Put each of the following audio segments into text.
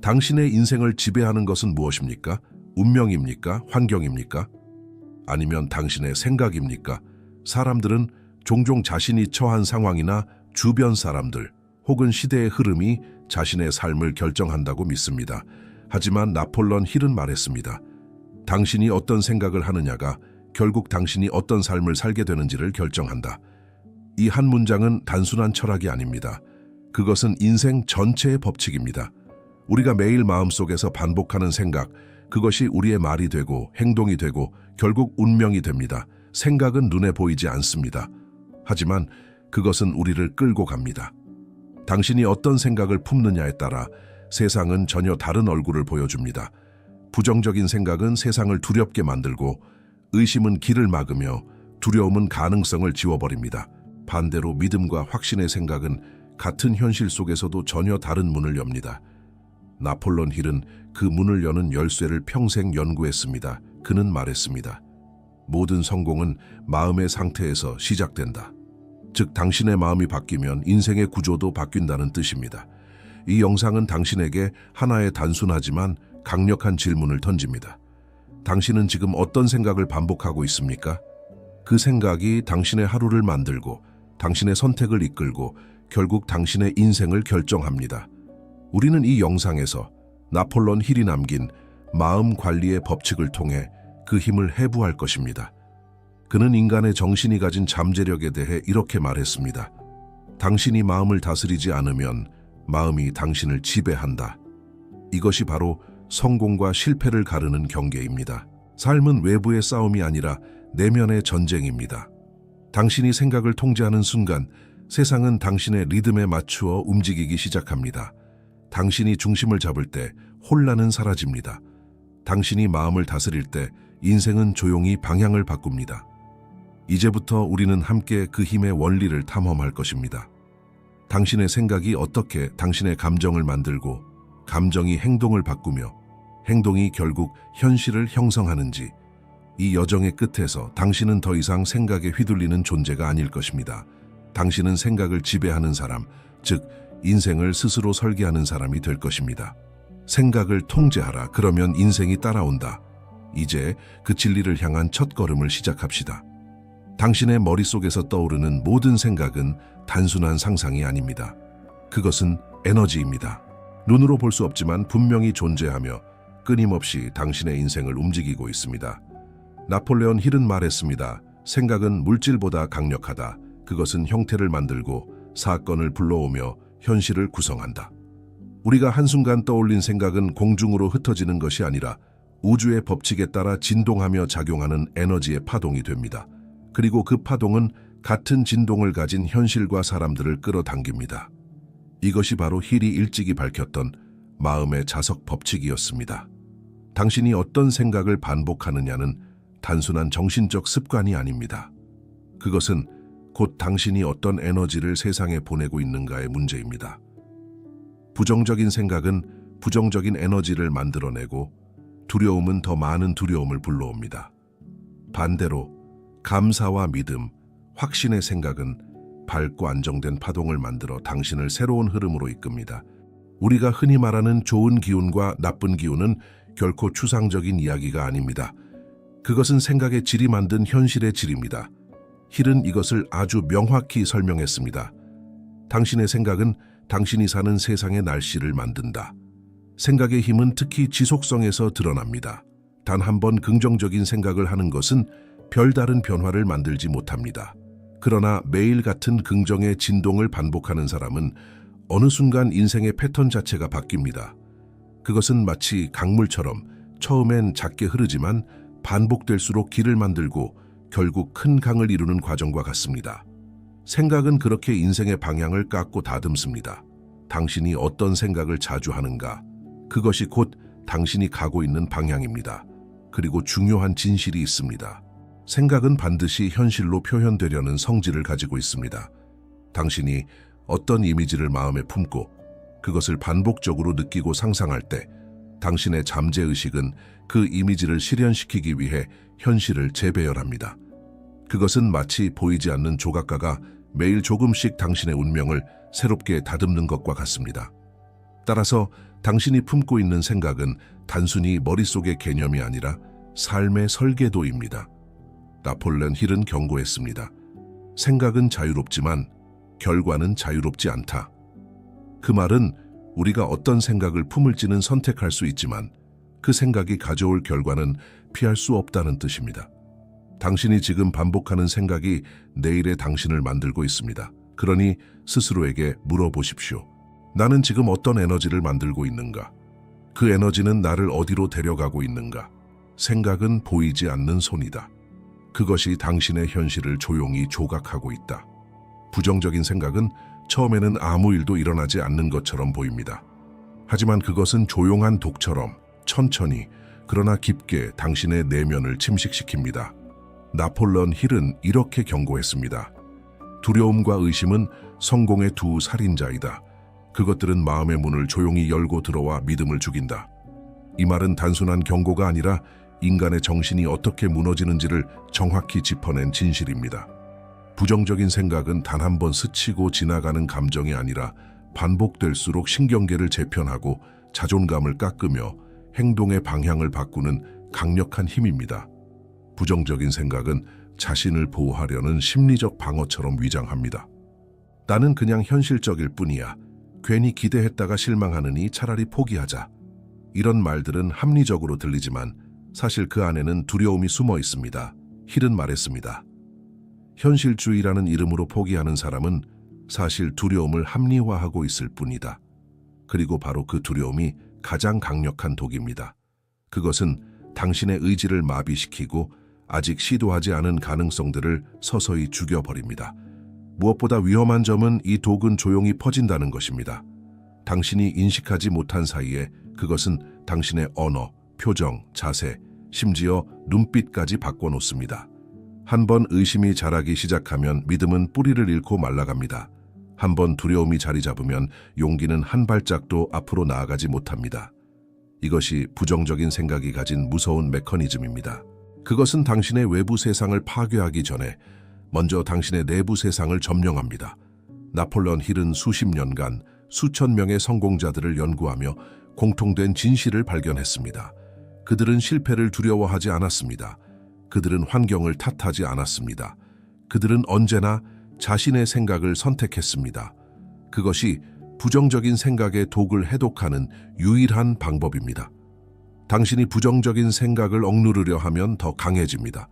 당신의 인생을 지배하는 것은 무엇입니까? 운명입니까? 환경입니까? 아니면 당신의 생각입니까? 사람들은 종종 자신이 처한 상황이나 주변 사람들 혹은 시대의 흐름이 자신의 삶을 결정한다고 믿습니다. 하지만 나폴레옹 힐은 말했습니다. 당신이 어떤 생각을 하느냐가 결국 당신이 어떤 삶을 살게 되는지를 결정한다. 이 한 문장은 단순한 철학이 아닙니다. 그것은 인생 전체의 법칙입니다. 우리가 매일 마음속에서 반복하는 생각, 그것이 우리의 말이 되고 행동이 되고 결국 운명이 됩니다. 생각은 눈에 보이지 않습니다. 하지만 그것은 우리를 끌고 갑니다. 당신이 어떤 생각을 품느냐에 따라 세상은 전혀 다른 얼굴을 보여줍니다. 부정적인 생각은 세상을 두렵게 만들고 의심은 길을 막으며 두려움은 가능성을 지워버립니다. 반대로 믿음과 확신의 생각은 같은 현실 속에서도 전혀 다른 문을 엽니다. 나폴레옹 힐은 그 문을 여는 열쇠를 평생 연구했습니다. 그는 말했습니다. 모든 성공은 마음의 상태에서 시작된다. 즉, 당신의 마음이 바뀌면 인생의 구조도 바뀐다는 뜻입니다. 이 영상은 당신에게 하나의 단순하지만 강력한 질문을 던집니다. 당신은 지금 어떤 생각을 반복하고 있습니까? 그 생각이 당신의 하루를 만들고 당신의 선택을 이끌고 결국 당신의 인생을 결정합니다. 우리는 이 영상에서 나폴레옹 힐이 남긴 마음 관리의 법칙을 통해 그 힘을 해부할 것입니다. 그는 인간의 정신이 가진 잠재력에 대해 이렇게 말했습니다. 당신이 마음을 다스리지 않으면 마음이 당신을 지배한다. 이것이 바로 성공과 실패를 가르는 경계입니다. 삶은 외부의 싸움이 아니라 내면의 전쟁입니다. 당신이 생각을 통제하는 순간 세상은 당신의 리듬에 맞추어 움직이기 시작합니다. 당신이 중심을 잡을 때 혼란은 사라집니다. 당신이 마음을 다스릴 때 인생은 조용히 방향을 바꿉니다. 이제부터 우리는 함께 그 힘의 원리를 탐험할 것입니다. 당신의 생각이 어떻게 당신의 감정을 만들고 감정이 행동을 바꾸며 행동이 결국 현실을 형성하는지, 이 여정의 끝에서 당신은 더 이상 생각에 휘둘리는 존재가 아닐 것입니다. 당신은 생각을 지배하는 사람, 즉 인생을 스스로 설계하는 사람이 될 것입니다. 생각을 통제하라. 그러면 인생이 따라온다. 이제 그 진리를 향한 첫걸음을 시작합시다. 당신의 머릿속에서 떠오르는 모든 생각은 단순한 상상이 아닙니다. 그것은 에너지입니다. 눈으로 볼 수 없지만 분명히 존재하며 끊임없이 당신의 인생을 움직이고 있습니다. 나폴레옹 힐은 말했습니다. 생각은 물질보다 강력하다. 그것은 형태를 만들고 사건을 불러오며 현실을 구성한다. 우리가 한순간 떠올린 생각은 공중으로 흩어지는 것이 아니라 우주의 법칙에 따라 진동하며 작용하는 에너지의 파동이 됩니다. 그리고 그 파동은 같은 진동을 가진 현실과 사람들을 끌어당깁니다. 이것이 바로 힐이 일찍이 밝혔던 마음의 자석 법칙이었습니다. 당신이 어떤 생각을 반복하느냐는 단순한 정신적 습관이 아닙니다. 그것은 곧 당신이 어떤 에너지를 세상에 보내고 있는가의 문제입니다. 부정적인 생각은 부정적인 에너지를 만들어내고 두려움은 더 많은 두려움을 불러옵니다. 반대로 감사와 믿음, 확신의 생각은 밝고 안정된 파동을 만들어 당신을 새로운 흐름으로 이끕니다. 우리가 흔히 말하는 좋은 기운과 나쁜 기운은 결코 추상적인 이야기가 아닙니다. 그것은 생각의 질이 만든 현실의 질입니다. 힐은 이것을 아주 명확히 설명했습니다. 당신의 생각은 당신이 사는 세상의 날씨를 만든다. 생각의 힘은 특히 지속성에서 드러납니다. 단 한 번 긍정적인 생각을 하는 것은 별다른 변화를 만들지 못합니다. 그러나 매일 같은 긍정의 진동을 반복하는 사람은 어느 순간 인생의 패턴 자체가 바뀝니다. 그것은 마치 강물처럼 처음엔 작게 흐르지만 반복될수록 길을 만들고 결국 큰 강을 이루는 과정과 같습니다. 생각은 그렇게 인생의 방향을 깎고 다듬습니다. 당신이 어떤 생각을 자주 하는가, 그것이 곧 당신이 가고 있는 방향입니다. 그리고 중요한 진실이 있습니다. 생각은 반드시 현실로 표현되려는 성질을 가지고 있습니다. 당신이 어떤 이미지를 마음에 품고 그것을 반복적으로 느끼고 상상할 때 당신의 잠재의식은 그 이미지를 실현시키기 위해 현실을 재배열합니다. 그것은 마치 보이지 않는 조각가가 매일 조금씩 당신의 운명을 새롭게 다듬는 것과 같습니다. 따라서 당신이 품고 있는 생각은 단순히 머릿속의 개념이 아니라 삶의 설계도입니다. 나폴레옹 힐은 경고했습니다. 생각은 자유롭지만 결과는 자유롭지 않다. 그 말은 우리가 어떤 생각을 품을지는 선택할 수 있지만 그 생각이 가져올 결과는 피할 수 없다는 뜻입니다. 당신이 지금 반복하는 생각이 내일의 당신을 만들고 있습니다. 그러니 스스로에게 물어보십시오. 나는 지금 어떤 에너지를 만들고 있는가? 그 에너지는 나를 어디로 데려가고 있는가? 생각은 보이지 않는 손이다. 그것이 당신의 현실을 조용히 조각하고 있다. 부정적인 생각은 처음에는 아무 일도 일어나지 않는 것처럼 보입니다. 하지만 그것은 조용한 독처럼 천천히 그러나 깊게 당신의 내면을 침식시킵니다. 나폴레옹 힐은 이렇게 경고했습니다. 두려움과 의심은 성공의 두 살인자이다. 그것들은 마음의 문을 조용히 열고 들어와 믿음을 죽인다. 이 말은 단순한 경고가 아니라 인간의 정신이 어떻게 무너지는지를 정확히 짚어낸 진실입니다. 부정적인 생각은 단 한 번 스치고 지나가는 감정이 아니라 반복될수록 신경계를 재편하고 자존감을 깎으며 행동의 방향을 바꾸는 강력한 힘입니다. 부정적인 생각은 자신을 보호하려는 심리적 방어처럼 위장합니다. 나는 그냥 현실적일 뿐이야. 괜히 기대했다가 실망하느니 차라리 포기하자. 이런 말들은 합리적으로 들리지만 사실 그 안에는 두려움이 숨어 있습니다. 힐은 말했습니다. 현실주의라는 이름으로 포기하는 사람은 사실 두려움을 합리화하고 있을 뿐이다. 그리고 바로 그 두려움이 가장 강력한 독입니다. 그것은 당신의 의지를 마비시키고 아직 시도하지 않은 가능성들을 서서히 죽여버립니다. 무엇보다 위험한 점은 이 독은 조용히 퍼진다는 것입니다. 당신이 인식하지 못한 사이에 그것은 당신의 언어, 표정, 자세, 심지어 눈빛까지 바꿔놓습니다. 한번 의심이 자라기 시작하면 믿음은 뿌리를 잃고 말라갑니다. 한번 두려움이 자리 잡으면 용기는 한 발짝도 앞으로 나아가지 못합니다. 이것이 부정적인 생각이 가진 무서운 메커니즘입니다. 그것은 당신의 외부 세상을 파괴하기 전에 먼저 당신의 내부 세상을 점령합니다. 나폴레옹 힐은 수십 년간 수천 명의 성공자들을 연구하며 공통된 진실을 발견했습니다. 그들은 실패를 두려워하지 않았습니다. 그들은 환경을 탓하지 않았습니다. 그들은 언제나 자신의 생각을 선택했습니다. 그것이 부정적인 생각의 독을 해독하는 유일한 방법입니다. 당신이 부정적인 생각을 억누르려 하면 더 강해집니다.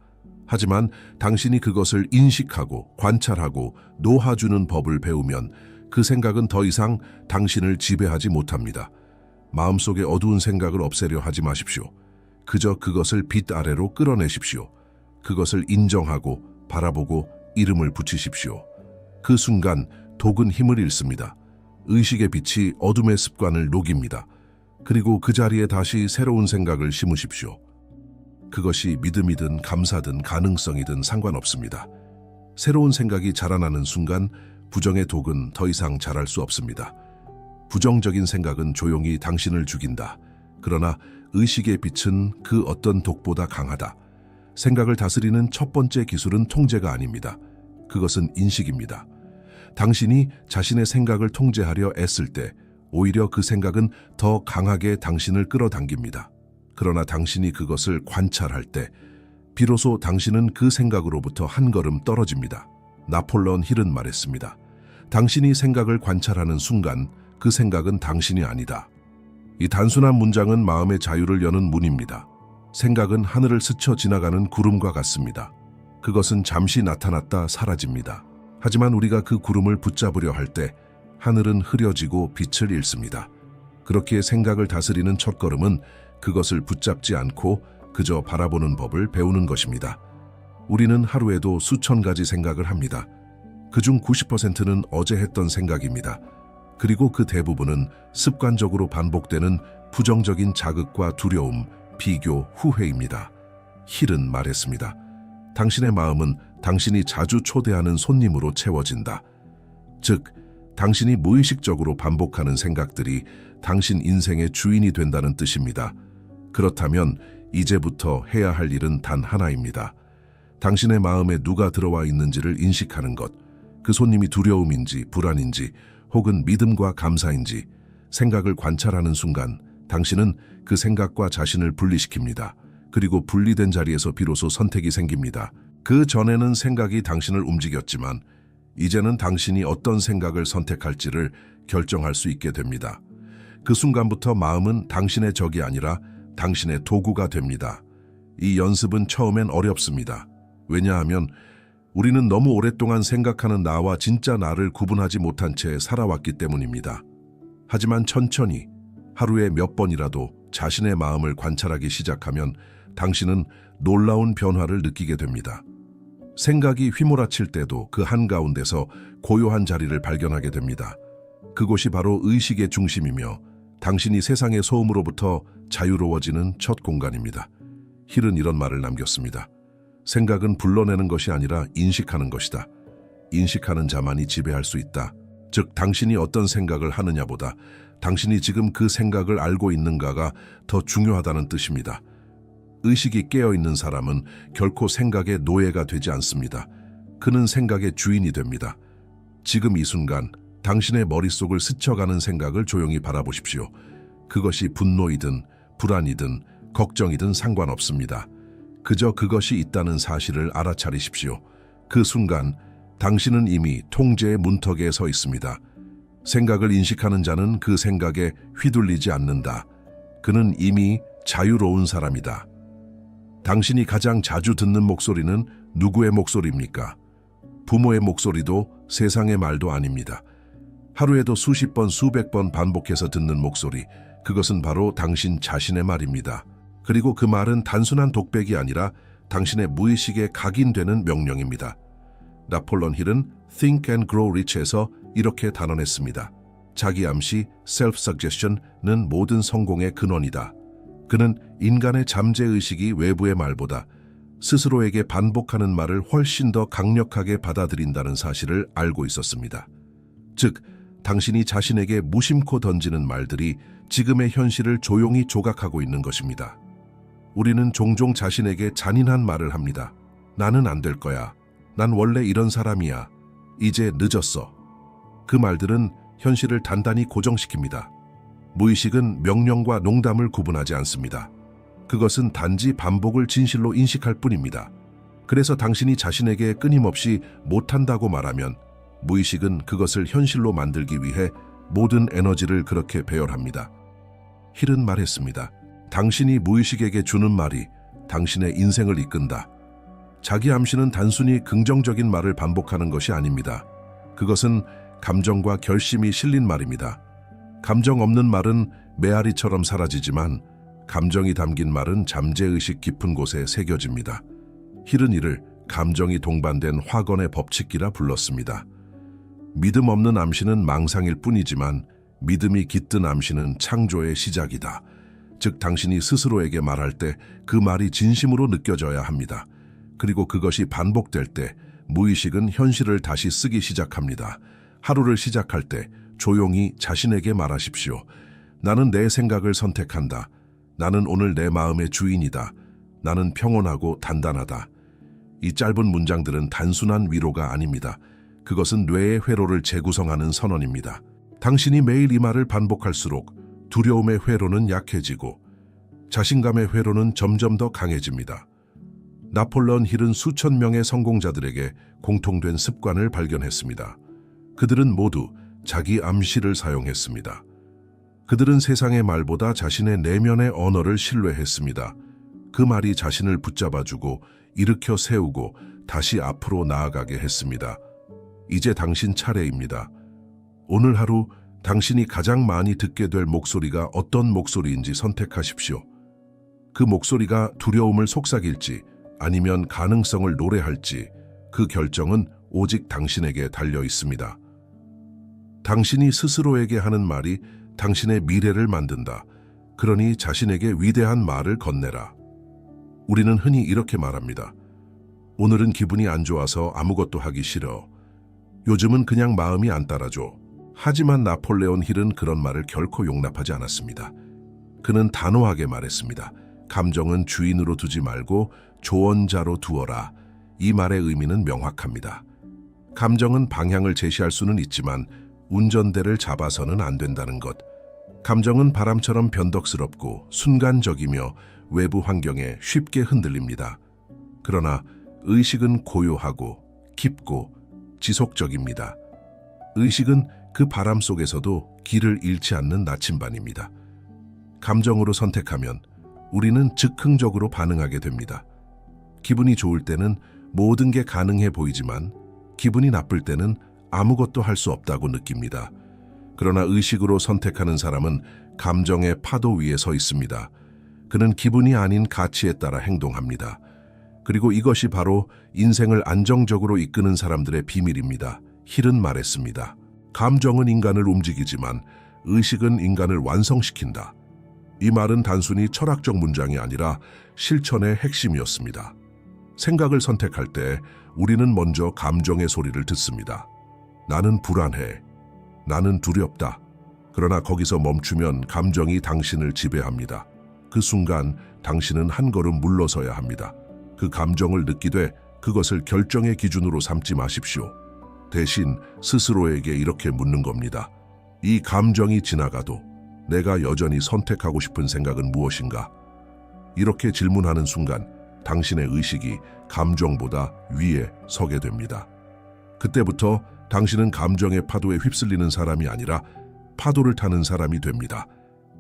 하지만 당신이 그것을 인식하고 관찰하고 놓아주는 법을 배우면 그 생각은 더 이상 당신을 지배하지 못합니다. 마음속에 어두운 생각을 없애려 하지 마십시오. 그저 그것을 빛 아래로 끌어내십시오. 그것을 인정하고 바라보고 이름을 붙이십시오. 그 순간 독은 힘을 잃습니다. 의식의 빛이 어둠의 습관을 녹입니다. 그리고 그 자리에 다시 새로운 생각을 심으십시오. 그것이 믿음이든 감사든 가능성이든 상관없습니다. 새로운 생각이 자라나는 순간 부정의 독은 더 이상 자랄 수 없습니다. 부정적인 생각은 조용히 당신을 죽인다. 그러나 의식의 빛은 그 어떤 독보다 강하다. 생각을 다스리는 첫 번째 기술은 통제가 아닙니다. 그것은 인식입니다. 당신이 자신의 생각을 통제하려 애쓸 때 오히려 그 생각은 더 강하게 당신을 끌어당깁니다. 그러나 당신이 그것을 관찰할 때 비로소 당신은 그 생각으로부터 한 걸음 떨어집니다. 나폴레옹 힐은 말했습니다. 당신이 생각을 관찰하는 순간 그 생각은 당신이 아니다. 이 단순한 문장은 마음의 자유를 여는 문입니다. 생각은 하늘을 스쳐 지나가는 구름과 같습니다. 그것은 잠시 나타났다 사라집니다. 하지만 우리가 그 구름을 붙잡으려 할 때 하늘은 흐려지고 빛을 잃습니다. 그렇기에 생각을 다스리는 첫걸음은 그것을 붙잡지 않고 그저 바라보는 법을 배우는 것입니다. 우리는 하루에도 수천 가지 생각을 합니다. 그중 90%는 어제 했던 생각입니다. 그리고 그 대부분은 습관적으로 반복되는 부정적인 자극과 두려움, 비교, 후회입니다. 힐은 말했습니다. 당신의 마음은 당신이 자주 초대하는 손님으로 채워진다. 즉, 당신이 무의식적으로 반복하는 생각들이 당신 인생의 주인이 된다는 뜻입니다. 그렇다면 이제부터 해야 할 일은 단 하나입니다. 당신의 마음에 누가 들어와 있는지를 인식하는 것. 그 손님이 두려움인지 불안인지 혹은 믿음과 감사인지 생각을 관찰하는 순간 당신은 그 생각과 자신을 분리시킵니다. 그리고 분리된 자리에서 비로소 선택이 생깁니다. 그 전에는 생각이 당신을 움직였지만 이제는 당신이 어떤 생각을 선택할지를 결정할 수 있게 됩니다. 그 순간부터 마음은 당신의 적이 아니라 당신의 도구가 됩니다. 이 연습은 처음엔 어렵습니다. 왜냐하면 우리는 너무 오랫동안 생각하는 나와 진짜 나를 구분하지 못한 채 살아왔기 때문입니다. 하지만 천천히 하루에 몇 번이라도 자신의 마음을 관찰하기 시작하면 당신은 놀라운 변화를 느끼게 됩니다. 생각이 휘몰아칠 때도 그 한가운데서 고요한 자리를 발견하게 됩니다. 그곳이 바로 의식의 중심이며 당신이 세상의 소음으로부터 자유로워지는 첫 공간입니다. 힐은 이런 말을 남겼습니다. 생각은 불러내는 것이 아니라 인식하는 것이다. 인식하는 자만이 지배할 수 있다. 즉, 당신이 어떤 생각을 하느냐보다 당신이 지금 그 생각을 알고 있는가가 더 중요하다는 뜻입니다. 의식이 깨어있는 사람은 결코 생각의 노예가 되지 않습니다. 그는 생각의 주인이 됩니다. 지금 이 순간 당신의 머릿속을 스쳐가는 생각을 조용히 바라보십시오. 그것이 분노이든 불안이든 걱정이든 상관없습니다. 그저 그것이 있다는 사실을 알아차리십시오. 그 순간 당신은 이미 통제의 문턱에 서 있습니다. 생각을 인식하는 자는 그 생각에 휘둘리지 않는다. 그는 이미 자유로운 사람이다. 당신이 가장 자주 듣는 목소리는 누구의 목소리입니까? 부모의 목소리도 세상의 말도 아닙니다. 하루에도 수십 번, 수백 번 반복해서 듣는 목소리, 그것은 바로 당신 자신의 말입니다. 그리고 그 말은 단순한 독백이 아니라 당신의 무의식에 각인되는 명령입니다. 나폴레옹 힐은 Think and Grow Rich에서 이렇게 단언했습니다. 자기 암시, self-suggestion은 모든 성공의 근원이다. 그는 인간의 잠재의식이 외부의 말보다 스스로에게 반복하는 말을 훨씬 더 강력하게 받아들인다는 사실을 알고 있었습니다. 즉, 당신이 자신에게 무심코 던지는 말들이 지금의 현실을 조용히 조각하고 있는 것입니다. 우리는 종종 자신에게 잔인한 말을 합니다. 나는 안 될 거야. 난 원래 이런 사람이야. 이제 늦었어. 그 말들은 현실을 단단히 고정시킵니다. 무의식은 명령과 농담을 구분하지 않습니다. 그것은 단지 반복을 진실로 인식할 뿐입니다. 그래서 당신이 자신에게 끊임없이 못한다고 말하면 무의식은 그것을 현실로 만들기 위해 모든 에너지를 그렇게 배열합니다. 힐은 말했습니다. 당신이 무의식에게 주는 말이 당신의 인생을 이끈다. 자기 암시는 단순히 긍정적인 말을 반복하는 것이 아닙니다. 그것은 감정과 결심이 실린 말입니다. 감정 없는 말은 메아리처럼 사라지지만 감정이 담긴 말은 잠재의식 깊은 곳에 새겨집니다. 힐은 이를 감정이 동반된 화건의 법칙이라 불렀습니다. 믿음 없는 암시는 망상일 뿐이지만 믿음이 깃든 암시는 창조의 시작이다. 즉, 당신이 스스로에게 말할 때 그 말이 진심으로 느껴져야 합니다. 그리고 그것이 반복될 때 무의식은 현실을 다시 쓰기 시작합니다. 하루를 시작할 때 조용히 자신에게 말하십시오. 나는 내 생각을 선택한다. 나는 오늘 내 마음의 주인이다. 나는 평온하고 단단하다. 이 짧은 문장들은 단순한 위로가 아닙니다. 그것은 뇌의 회로를 재구성하는 선언입니다. 당신이 매일 이 말을 반복할수록 두려움의 회로는 약해지고 자신감의 회로는 점점 더 강해집니다. 나폴레옹 힐은 수천 명의 성공자들에게 공통된 습관을 발견했습니다. 그들은 모두 자기 암시를 사용했습니다. 그들은 세상의 말보다 자신의 내면의 언어를 신뢰했습니다. 그 말이 자신을 붙잡아주고 일으켜 세우고 다시 앞으로 나아가게 했습니다. 이제 당신 차례입니다. 오늘 하루 당신이 가장 많이 듣게 될 목소리가 어떤 목소리인지 선택하십시오. 그 목소리가 두려움을 속삭일지 아니면 가능성을 노래할지 그 결정은 오직 당신에게 달려 있습니다. 당신이 스스로에게 하는 말이 당신의 미래를 만든다. 그러니 자신에게 위대한 말을 건네라. 우리는 흔히 이렇게 말합니다. 오늘은 기분이 안 좋아서 아무것도 하기 싫어. 요즘은 그냥 마음이 안 따라줘. 하지만 나폴레옹 힐은 그런 말을 결코 용납하지 않았습니다. 그는 단호하게 말했습니다. 감정은 주인으로 두지 말고 조언자로 두어라. 이 말의 의미는 명확합니다. 감정은 방향을 제시할 수는 있지만 운전대를 잡아서는 안 된다는 것. 감정은 바람처럼 변덕스럽고 순간적이며 외부 환경에 쉽게 흔들립니다. 그러나 의식은 고요하고 깊고 지속적입니다. 의식은 그 바람 속에서도 길을 잃지 않는 나침반입니다. 감정으로 선택하면 우리는 즉흥적으로 반응하게 됩니다. 기분이 좋을 때는 모든 게 가능해 보이지만 기분이 나쁠 때는 아무것도 할 수 없다고 느낍니다. 그러나 의식으로 선택하는 사람은 감정의 파도 위에 서 있습니다. 그는 기분이 아닌 가치에 따라 행동합니다. 그리고 이것이 바로 인생을 안정적으로 이끄는 사람들의 비밀입니다. 힐은 말했습니다. 감정은 인간을 움직이지만 의식은 인간을 완성시킨다. 이 말은 단순히 철학적 문장이 아니라 실천의 핵심이었습니다. 생각을 선택할 때 우리는 먼저 감정의 소리를 듣습니다. 나는 불안해. 나는 두렵다. 그러나 거기서 멈추면 감정이 당신을 지배합니다. 그 순간 당신은 한 걸음 물러서야 합니다. 그 감정을 느끼되 그것을 결정의 기준으로 삼지 마십시오. 대신 스스로에게 이렇게 묻는 겁니다. 이 감정이 지나가도 내가 여전히 선택하고 싶은 생각은 무엇인가? 이렇게 질문하는 순간 당신의 의식이 감정보다 위에 서게 됩니다. 그때부터 당신은 감정의 파도에 휩쓸리는 사람이 아니라 파도를 타는 사람이 됩니다.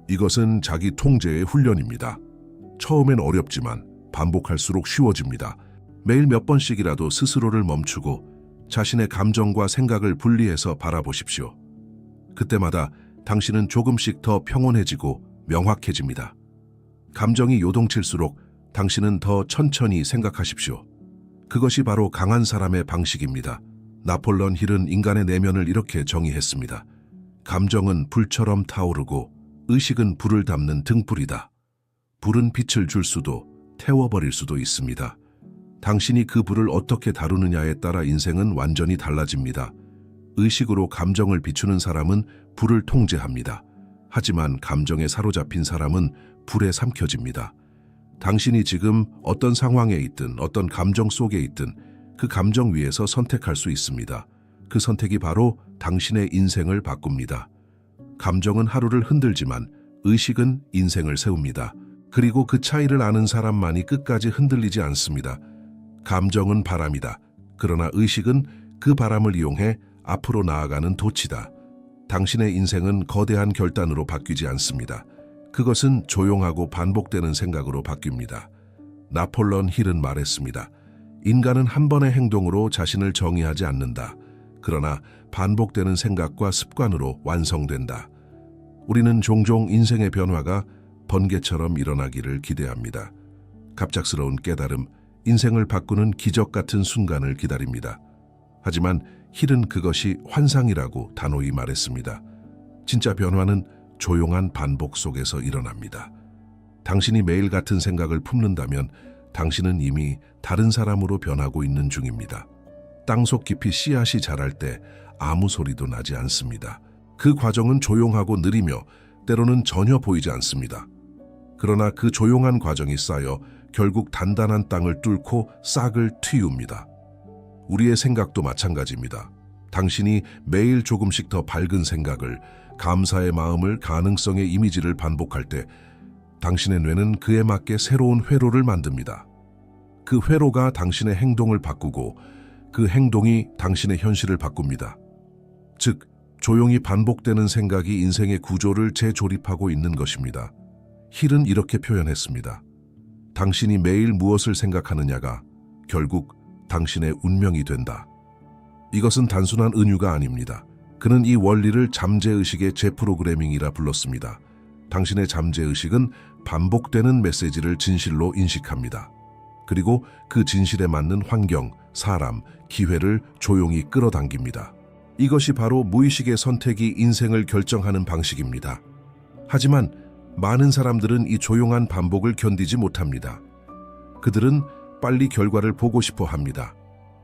이것은 자기 통제의 훈련입니다. 처음엔 어렵지만 반복할수록 쉬워집니다. 매일 몇 번씩이라도 스스로를 멈추고 자신의 감정과 생각을 분리해서 바라보십시오. 그때마다 당신은 조금씩 더 평온해지고 명확해집니다. 감정이 요동칠수록 당신은 더 천천히 생각하십시오. 그것이 바로 강한 사람의 방식입니다. 나폴레옹 힐은 인간의 내면을 이렇게 정의했습니다. 감정은 불처럼 타오르고 의식은 불을 담는 등불이다. 불은 빛을 줄 수도 태워버릴 수도 있습니다. 당신이 그 불을 어떻게 다루느냐에 따라 인생은 완전히 달라집니다. 의식으로 감정을 비추는 사람은 불을 통제합니다. 하지만 감정에 사로잡힌 사람은 불에 삼켜집니다. 당신이 지금 어떤 상황에 있든 어떤 감정 속에 있든 그 감정 위에서 선택할 수 있습니다. 그 선택이 바로 당신의 인생을 바꿉니다. 감정은 하루를 흔들지만 의식은 인생을 세웁니다. 그리고 그 차이를 아는 사람만이 끝까지 흔들리지 않습니다. 감정은 바람이다. 그러나 의식은 그 바람을 이용해 앞으로 나아가는 돛이다. 당신의 인생은 거대한 결단으로 바뀌지 않습니다. 그것은 조용하고 반복되는 생각으로 바뀝니다. 나폴레옹 힐은 말했습니다. 인간은 한 번의 행동으로 자신을 정의하지 않는다. 그러나 반복되는 생각과 습관으로 완성된다. 우리는 종종 인생의 변화가 번개처럼 일어나기를 기대합니다. 갑작스러운 깨달음, 인생을 바꾸는 기적 같은 순간을 기다립니다. 하지만 힐은 그것이 환상이라고 단호히 말했습니다. 진짜 변화는 조용한 반복 속에서 일어납니다. 당신이 매일 같은 생각을 품는다면 당신은 이미 다른 사람으로 변하고 있는 중입니다. 땅속 깊이 씨앗이 자랄 때 아무 소리도 나지 않습니다. 그 과정은 조용하고 느리며 때로는 전혀 보이지 않습니다. 그러나 그 조용한 과정이 쌓여 결국 단단한 땅을 뚫고 싹을 틔웁니다. 우리의 생각도 마찬가지입니다. 당신이 매일 조금씩 더 밝은 생각을, 감사의 마음을, 가능성의 이미지를 반복할 때 당신의 뇌는 그에 맞게 새로운 회로를 만듭니다. 그 회로가 당신의 행동을 바꾸고 그 행동이 당신의 현실을 바꿉니다. 즉, 조용히 반복되는 생각이 인생의 구조를 재조립하고 있는 것입니다. 힐은 이렇게 표현했습니다. 당신이 매일 무엇을 생각하느냐가 결국 당신의 운명이 된다. 이것은 단순한 은유가 아닙니다. 그는 이 원리를 잠재의식의 재프로그래밍이라 불렀습니다. 당신의 잠재의식은 반복되는 메시지를 진실로 인식합니다. 그리고 그 진실에 맞는 환경, 사람, 기회를 조용히 끌어당깁니다. 이것이 바로 무의식의 선택이 인생을 결정하는 방식입니다. 하지만 많은 사람들은 이 조용한 반복을 견디지 못합니다. 그들은 빨리 결과를 보고 싶어 합니다.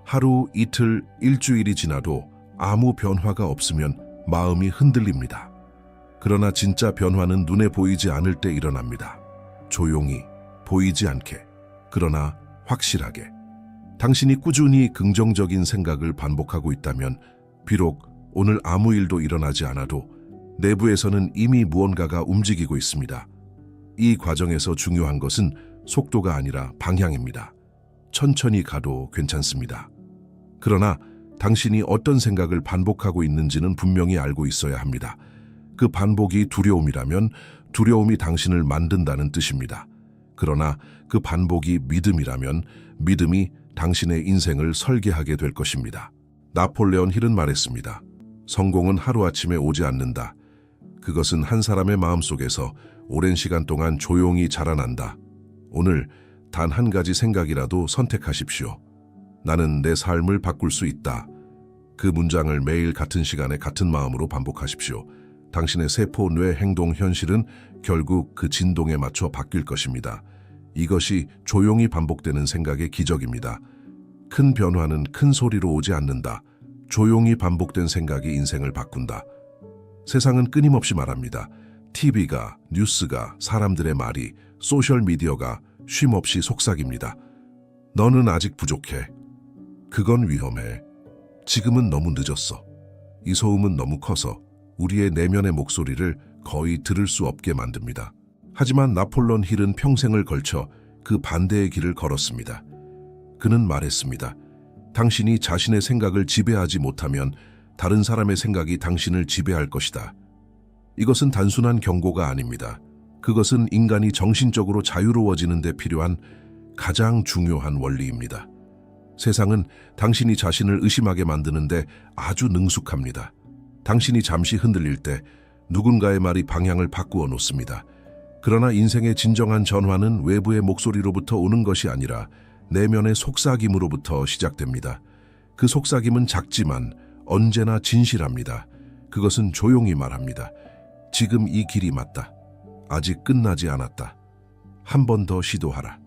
하루, 이틀, 일주일이 지나도 아무 변화가 없으면 마음이 흔들립니다. 그러나 진짜 변화는 눈에 보이지 않을 때 일어납니다. 조용히, 보이지 않게, 그러나 확실하게. 당신이 꾸준히 긍정적인 생각을 반복하고 있다면 비록 오늘 아무 일도 일어나지 않아도 내부에서는 이미 무언가가 움직이고 있습니다. 이 과정에서 중요한 것은 속도가 아니라 방향입니다. 천천히 가도 괜찮습니다. 그러나 당신이 어떤 생각을 반복하고 있는지는 분명히 알고 있어야 합니다. 그 반복이 두려움이라면 두려움이 당신을 만든다는 뜻입니다. 그러나 그 반복이 믿음이라면 믿음이 당신의 인생을 설계하게 될 것입니다. 나폴레온 힐은 말했습니다. 성공은 하루아침에 오지 않는다. 그것은 한 사람의 마음속에서 오랜 시간 동안 조용히 자라난다. 오늘 단 한 가지 생각이라도 선택하십시오. 나는 내 삶을 바꿀 수 있다. 그 문장을 매일 같은 시간에 같은 마음으로 반복하십시오. 당신의 세포, 뇌, 행동, 현실은 결국 그 진동에 맞춰 바뀔 것입니다. 이것이 조용히 반복되는 생각의 기적입니다. 큰 변화는 큰 소리로 오지 않는다. 조용히 반복된 생각이 인생을 바꾼다. 세상은 끊임없이 말합니다. TV가, 뉴스가, 사람들의 말이, 소셜미디어가 쉼없이 속삭입니다. 너는 아직 부족해. 그건 위험해. 지금은 너무 늦었어. 이 소음은 너무 커서 우리의 내면의 목소리를 거의 들을 수 없게 만듭니다. 하지만 나폴레온 힐은 평생을 걸쳐 그 반대의 길을 걸었습니다. 그는 말했습니다. 당신이 자신의 생각을 지배하지 못하면 다른 사람의 생각이 당신을 지배할 것이다. 이것은 단순한 경고가 아닙니다. 그것은 인간이 정신적으로 자유로워지는 데 필요한 가장 중요한 원리입니다. 세상은 당신이 자신을 의심하게 만드는데 아주 능숙합니다. 당신이 잠시 흔들릴 때 누군가의 말이 방향을 바꾸어 놓습니다. 그러나 인생의 진정한 전환은 외부의 목소리로부터 오는 것이 아니라 내면의 속삭임으로부터 시작됩니다. 그 속삭임은 작지만 언제나 진실합니다. 그것은 조용히 말합니다. 지금 이 길이 맞다. 아직 끝나지 않았다. 한 번 더 시도하라.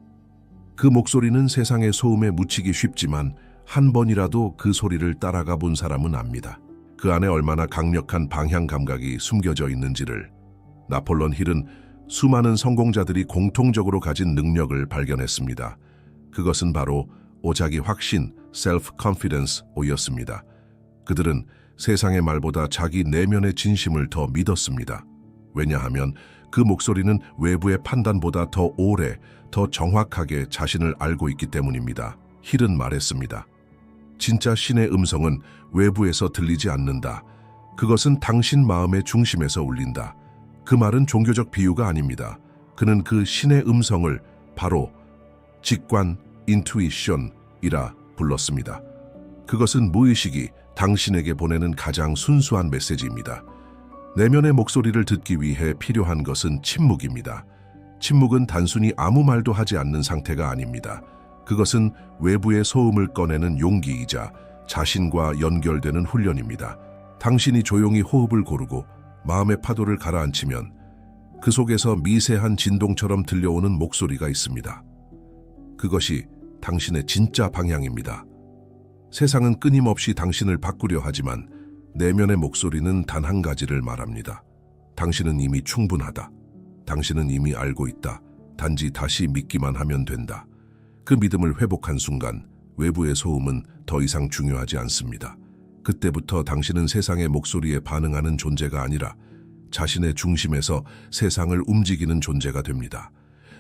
그 목소리는 세상의 소음에 묻히기 쉽지만 한 번이라도 그 소리를 따라가 본 사람은 압니다. 그 안에 얼마나 강력한 방향 감각이 숨겨져 있는지를. 나폴레온 힐은 수많은 성공자들이 공통적으로 가진 능력을 발견했습니다. 그것은 바로 오자기 확신, self-confidence-오였습니다. 그들은 세상의 말보다 자기 내면의 진심을 더 믿었습니다. 왜냐하면 그 목소리는 외부의 판단보다 더 오래, 더 정확하게 자신을 알고 있기 때문입니다. 힐은 말했습니다. 진짜 신의 음성은 외부에서 들리지 않는다. 그것은 당신 마음의 중심에서 울린다. 그 말은 종교적 비유가 아닙니다. 그는 그 신의 음성을 바로 직관, 인투이션이라 불렀습니다. 그것은 무의식이 당신에게 보내는 가장 순수한 메시지입니다. 내면의 목소리를 듣기 위해 필요한 것은 침묵입니다. 침묵은 단순히 아무 말도 하지 않는 상태가 아닙니다. 그것은 외부의 소음을 꺼내는 용기이자 자신과 연결되는 훈련입니다. 당신이 조용히 호흡을 고르고 마음의 파도를 가라앉히면 그 속에서 미세한 진동처럼 들려오는 목소리가 있습니다. 그것이 당신의 진짜 방향입니다. 세상은 끊임없이 당신을 바꾸려 하지만 내면의 목소리는 단 한 가지를 말합니다. 당신은 이미 충분하다. 당신은 이미 알고 있다. 단지 다시 믿기만 하면 된다. 그 믿음을 회복한 순간 외부의 소음은 더 이상 중요하지 않습니다. 그때부터 당신은 세상의 목소리에 반응하는 존재가 아니라 자신의 중심에서 세상을 움직이는 존재가 됩니다.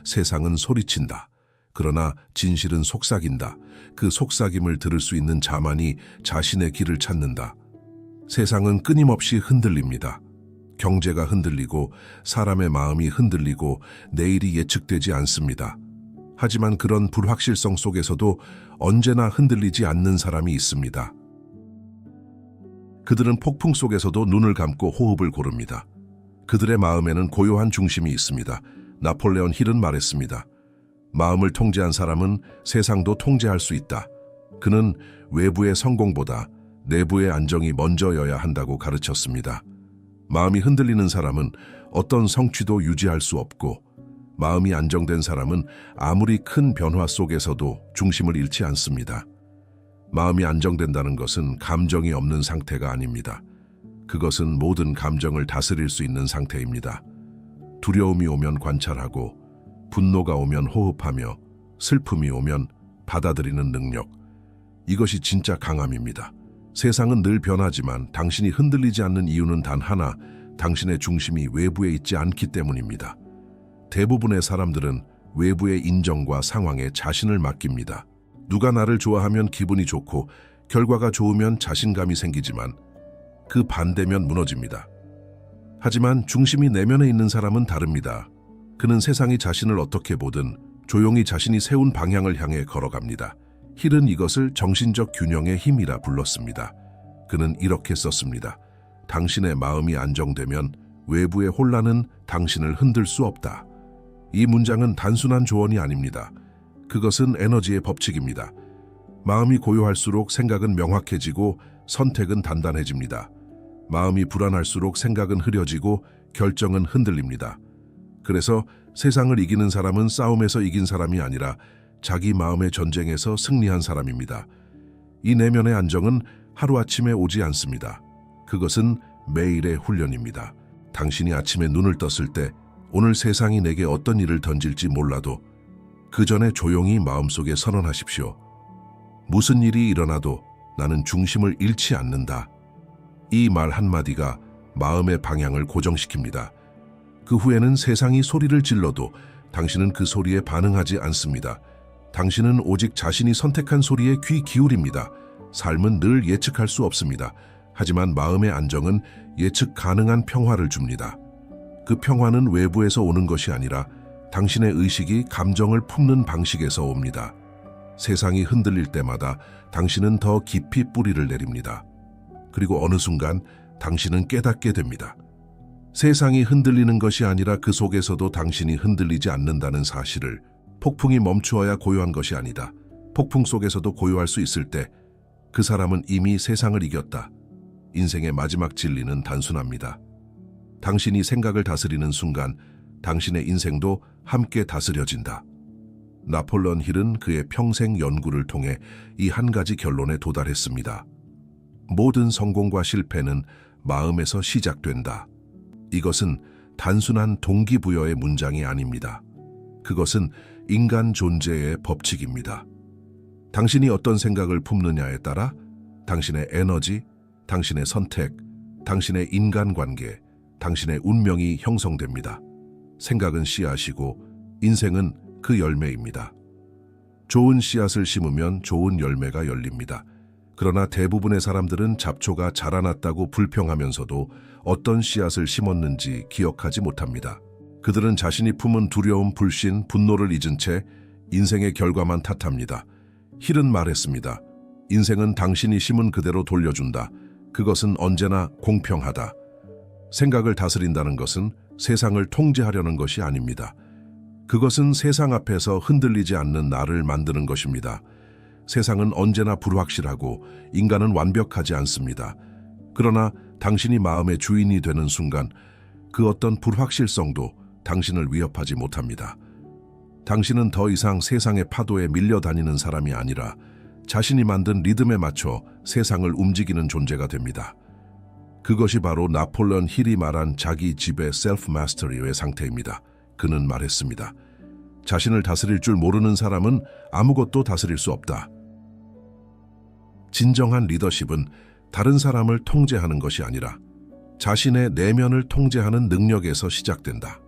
세상은 소리친다. 그러나 진실은 속삭인다. 그 속삭임을 들을 수 있는 자만이 자신의 길을 찾는다. 세상은 끊임없이 흔들립니다. 경제가 흔들리고 사람의 마음이 흔들리고 내일이 예측되지 않습니다. 하지만 그런 불확실성 속에서도 언제나 흔들리지 않는 사람이 있습니다. 그들은 폭풍 속에서도 눈을 감고 호흡을 고릅니다. 그들의 마음에는 고요한 중심이 있습니다. 나폴레온 힐은 말했습니다. 마음을 통제한 사람은 세상도 통제할 수 있다. 그는 외부의 성공보다 내부의 안정이 먼저여야 한다고 가르쳤습니다. 마음이 흔들리는 사람은 어떤 성취도 유지할 수 없고 마음이 안정된 사람은 아무리 큰 변화 속에서도 중심을 잃지 않습니다. 마음이 안정된다는 것은 감정이 없는 상태가 아닙니다. 그것은 모든 감정을 다스릴 수 있는 상태입니다. 두려움이 오면 관찰하고 분노가 오면 호흡하며 슬픔이 오면 받아들이는 능력. 이것이 진짜 강함입니다. 세상은 늘 변하지만 당신이 흔들리지 않는 이유는 단 하나, 당신의 중심이 외부에 있지 않기 때문입니다. 대부분의 사람들은 외부의 인정과 상황에 자신을 맡깁니다. 누가 나를 좋아하면 기분이 좋고 결과가 좋으면 자신감이 생기지만 그 반대면 무너집니다. 하지만 중심이 내면에 있는 사람은 다릅니다. 그는 세상이 자신을 어떻게 보든 조용히 자신이 세운 방향을 향해 걸어갑니다. 힐은 이것을 정신적 균형의 힘이라 불렀습니다. 그는 이렇게 썼습니다. 당신의 마음이 안정되면 외부의 혼란은 당신을 흔들 수 없다. 이 문장은 단순한 조언이 아닙니다. 그것은 에너지의 법칙입니다. 마음이 고요할수록 생각은 명확해지고 선택은 단단해집니다. 마음이 불안할수록 생각은 흐려지고 결정은 흔들립니다. 그래서 세상을 이기는 사람은 싸움에서 이긴 사람이 아니라 자기 마음의 전쟁에서 승리한 사람입니다. 이 내면의 안정은 하루아침에 오지 않습니다. 그것은 매일의 훈련입니다. 당신이 아침에 눈을 떴을 때 오늘 세상이 내게 어떤 일을 던질지 몰라도 그 전에 조용히 마음속에 선언하십시오. 무슨 일이 일어나도 나는 중심을 잃지 않는다. 이 말 한마디가 마음의 방향을 고정시킵니다. 그 후에는 세상이 소리를 질러도 당신은 그 소리에 반응하지 않습니다. 당신은 오직 자신이 선택한 소리에 귀 기울입니다. 삶은 늘 예측할 수 없습니다. 하지만 마음의 안정은 예측 가능한 평화를 줍니다. 그 평화는 외부에서 오는 것이 아니라 당신의 의식이 감정을 품는 방식에서 옵니다. 세상이 흔들릴 때마다 당신은 더 깊이 뿌리를 내립니다. 그리고 어느 순간 당신은 깨닫게 됩니다. 세상이 흔들리는 것이 아니라 그 속에서도 당신이 흔들리지 않는다는 사실을. 폭풍이 멈추어야 고요한 것이 아니다. 폭풍 속에서도 고요할 수 있을 때 그 사람은 이미 세상을 이겼다. 인생의 마지막 진리는 단순합니다. 당신이 생각을 다스리는 순간 당신의 인생도 함께 다스려진다. 나폴레온 힐은 그의 평생 연구를 통해 이 한 가지 결론에 도달했습니다. 모든 성공과 실패는 마음에서 시작된다. 이것은 단순한 동기부여의 문장이 아닙니다. 그것은 인간 존재의 법칙입니다. 당신이 어떤 생각을 품느냐에 따라 당신의 에너지, 당신의 선택, 당신의 인간관계, 당신의 운명이 형성됩니다. 생각은 씨앗이고 인생은 그 열매입니다. 좋은 씨앗을 심으면 좋은 열매가 열립니다. 그러나 대부분의 사람들은 잡초가 자라났다고 불평하면서도 어떤 씨앗을 심었는지 기억하지 못합니다. 그들은 자신이 품은 두려움, 불신, 분노를 잊은 채 인생의 결과만 탓합니다. 힐은 말했습니다. 인생은 당신이 심은 그대로 돌려준다. 그것은 언제나 공평하다. 생각을 다스린다는 것은 세상을 통제하려는 것이 아닙니다. 그것은 세상 앞에서 흔들리지 않는 나를 만드는 것입니다. 세상은 언제나 불확실하고 인간은 완벽하지 않습니다. 그러나 당신이 마음의 주인이 되는 순간 그 어떤 불확실성도 당신을 위협하지 못합니다. 당신은 더 이상 세상의 파도에 밀려다니는 사람이 아니라 자신이 만든 리듬에 맞춰 세상을 움직이는 존재가 됩니다. 그것이 바로 나폴레온 힐이 말한 자기 지배 셀프 마스터리의 상태입니다. 그는 말했습니다. 자신을 다스릴 줄 모르는 사람은 아무것도 다스릴 수 없다. 진정한 리더십은 다른 사람을 통제하는 것이 아니라 자신의 내면을 통제하는 능력에서 시작된다.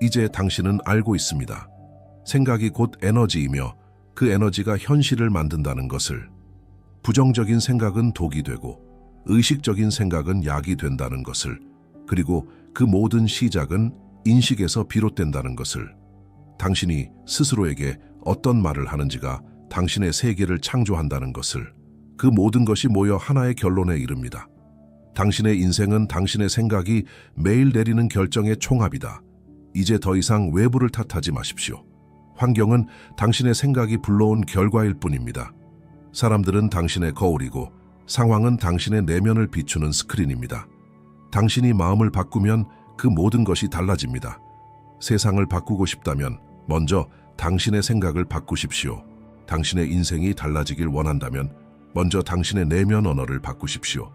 이제 당신은 알고 있습니다. 생각이 곧 에너지이며 그 에너지가 현실을 만든다는 것을. 부정적인 생각은 독이 되고 의식적인 생각은 약이 된다는 것을. 그리고 그 모든 시작은 인식에서 비롯된다는 것을. 당신이 스스로에게 어떤 말을 하는지가 당신의 세계를 창조한다는 것을. 그 모든 것이 모여 하나의 결론에 이릅니다. 당신의 인생은 당신의 생각이 매일 내리는 결정의 총합이다. 이제 더 이상 외부를 탓하지 마십시오. 환경은 당신의 생각이 불러온 결과일 뿐입니다. 사람들은 당신의 거울이고 상황은 당신의 내면을 비추는 스크린입니다. 당신이 마음을 바꾸면 그 모든 것이 달라집니다. 세상을 바꾸고 싶다면 먼저 당신의 생각을 바꾸십시오. 당신의 인생이 달라지길 원한다면 먼저 당신의 내면 언어를 바꾸십시오.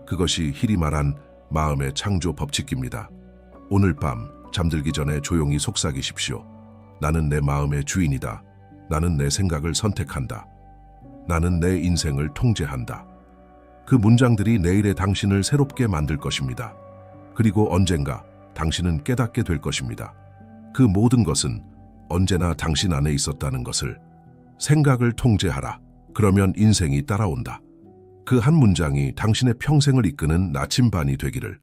그것이 힐이 말한 마음의 창조 법칙입니다. 오늘 밤 잠들기 전에 조용히 속삭이십시오. 나는 내 마음의 주인이다. 나는 내 생각을 선택한다. 나는 내 인생을 통제한다. 그 문장들이 내일의 당신을 새롭게 만들 것입니다. 그리고 언젠가 당신은 깨닫게 될 것입니다. 그 모든 것은 언제나 당신 안에 있었다는 것을. 생각을 통제하라. 그러면 인생이 따라온다. 그 한 문장이 당신의 평생을 이끄는 나침반이 되기를.